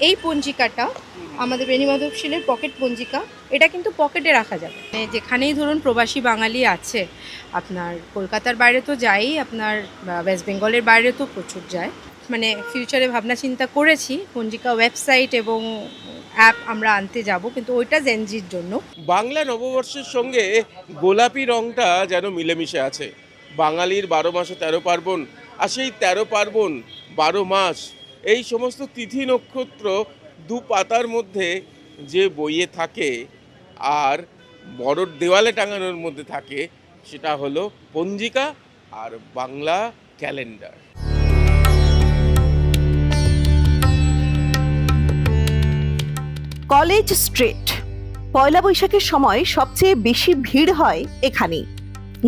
এই পঞ্জিকাটা আমাদের বেণীমাধব শীলের পকেট পঞ্জিকা, এটা কিন্তু পকেটে রাখা যাবে। যেখানেই ধরুন প্রবাসী বাঙালি আছে, আপনার কলকাতার বাইরে তো যাই, আপনার ওয়েস্ট বেঙ্গলের বাইরে তো প্রচুর যায়। মানে ফিউচারে ভাবনা চিন্তা করেছি পঞ্জিকা ওয়েবসাইট এবং অ্যাপ আমরা আনতে যাব, কিন্তু ওইটা জেনজির জন্য। বাংলা নববর্ষের সঙ্গে গোলাপি রংটা যেন মিলেমিশে আছে। বাঙালির 12 মাসে 13 পার্বণ, আর সেই 13 পার্বণ 12 মাস, এই সমস্ত তিথি নক্ষত্র দু পাতার মধ্যে যে বইয়ে থাকে আর বড় দেওয়ালে টাঙানোর মধ্যে থাকে, সেটা হলো পঞ্জিকা আর বাংলা ক্যালেন্ডার। কলেজ স্ট্রিট পয়লা বৈশাখের সময় সবচেয়ে বেশি ভিড় হয় এখানেই।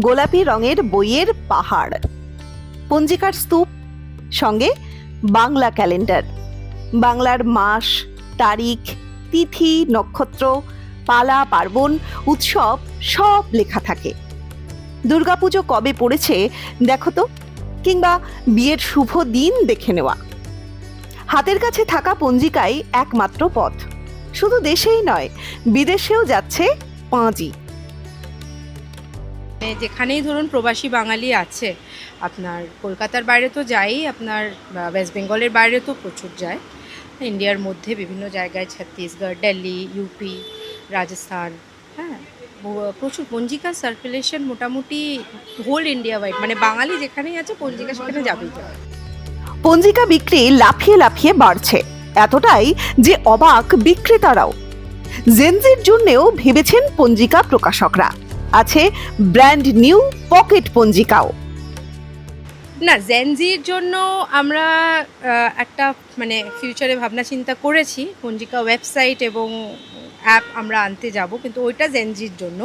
গোলাপি রঙের বইয়ের পাহাড়, পঞ্জিকার স্তূপ, সঙ্গে বাংলা ক্যালেন্ডার। বাংলার মাস, তারিখ, তিথি, নক্ষত্র, পালা, পার্বণ, উৎসব সব লেখা থাকে। দুর্গাপুজো কবে পড়েছে দেখো তো, কিংবা বিয়ের শুভ দিন দেখে নেওয়া। হাতের কাছে থাকা পঞ্জিকাই একমাত্র পথ। শুধু দেশেই নয়, বিদেশেও যাচ্ছে পাঁজি। যেখানেই ধরুন প্রবাসী বাঙালি আছে, আপনার কলকাতার বাইরে তো যাই, আপনার ওয়েস্ট বেঙ্গলের বাইরে তো প্রচুর যায়। ইন্ডিয়ার মধ্যে বিভিন্ন জায়গায়, ছত্তিশগড়, দিল্লি, ইউপি, রাজস্থান, হ্যাঁ, প্রচুর পঞ্জিকা সার্কুলেশন মোটামুটি হোল ইন্ডিয়া ওয়াইড। মানে বাঙালি যেখানেই আছে পঞ্জিকা সেখানে যাবেই যাবে। পঞ্জিকা বিক্রি লাফিয়ে লাফিয়ে বাড়ছে, এতটাই যে অবাক বিক্রেতারাও। জেনজির জন্যেও ভেবেছেন পঞ্জিকা প্রকাশকরা। আছে ব্র্যান্ড নিউ পকেট পঞ্জিকাও। না, জেনজির জন্য আমরা একটা মানে ফিউচারে ভাবনা চিন্তা করেছি পঞ্জিকা ওয়েবসাইট এবং অ্যাপ আমরা আনতে যাব, কিন্তু ওইটা জেনজির জন্য।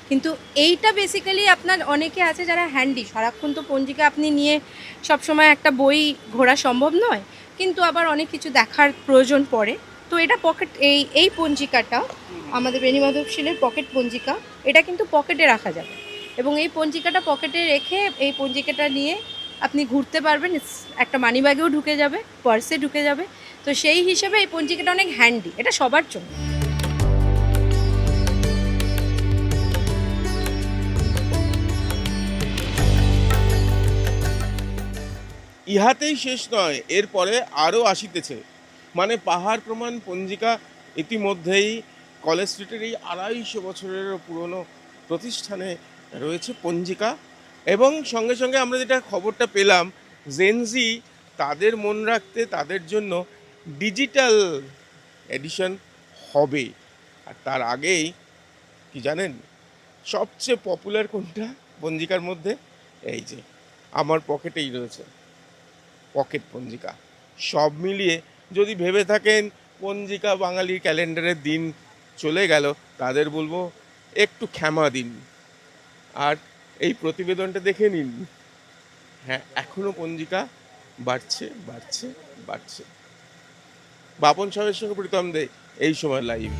কিন্তু এইটা বেসিক্যালি আপনার অনেকে আছে যারা হ্যান্ডি, সারাক্ষণ তো পঞ্জিকা আপনি নিয়ে সবসময় একটা বই ঘোরা সম্ভব নয়, কিন্তু আবার অনেক কিছু দেখার প্রয়োজন পড়ে। তো এটা পকেট, এই পঞ্জিকাটা আমাদের বেণীমাধব শীলের পকেট পঞ্জিকা, এটা কিন্তু পকেটে রাখা যাবে এবং এই পঞ্জিকাটা পকেটে রেখে এই পঞ্জিকাটা নিয়ে আপনি ঘুরতে পারবেন। একটা মানি ব্যাগেও ঢুকে যাবে, পার্সে ঢুকে যাবে। তো সেই হিসেবে এই পঞ্জিকাটা অনেক হ্যান্ডি, এটা সবার জন্য। ইহাতেই শেষ নয়, এরপরে আরও আসিতেছে। মানে পাহাড় প্রমাণ পঞ্জিকা ইতিমধ্যেই কলেজ স্ট্রিটের এই 250 বছরেরও পুরনো প্রতিষ্ঠানে রয়েছে পঞ্জিকা। এবং সঙ্গে সঙ্গে আমরা যেটা খবরটা পেলাম, জেনজি তাদের মন রাখতে তাদের জন্য ডিজিটাল এডিশন হবে। আর তার আগেই কি জানেন, সবচেয়ে পপুলার কোনটা পঞ্জিকার মধ্যে? এই যে আমার পকেটেই রয়েছে পকেট পঞ্জিকা। সব মিলিয়ে যদি ভেবে থাকেন পঞ্জিকা বাঙালির ক্যালেন্ডারের দিন চলে গেল, তাদের বলবো একটু ক্ষমা দিন। আর এই প্রতিবেদনটা দেখে নিন। হ্যাঁ, এখনো পঞ্জিকা বাড়ছে বাড়ছে বাড়ছে। বাপন সাহেবের সঙ্গে প্রীতম দে, এই সময় লাইভ।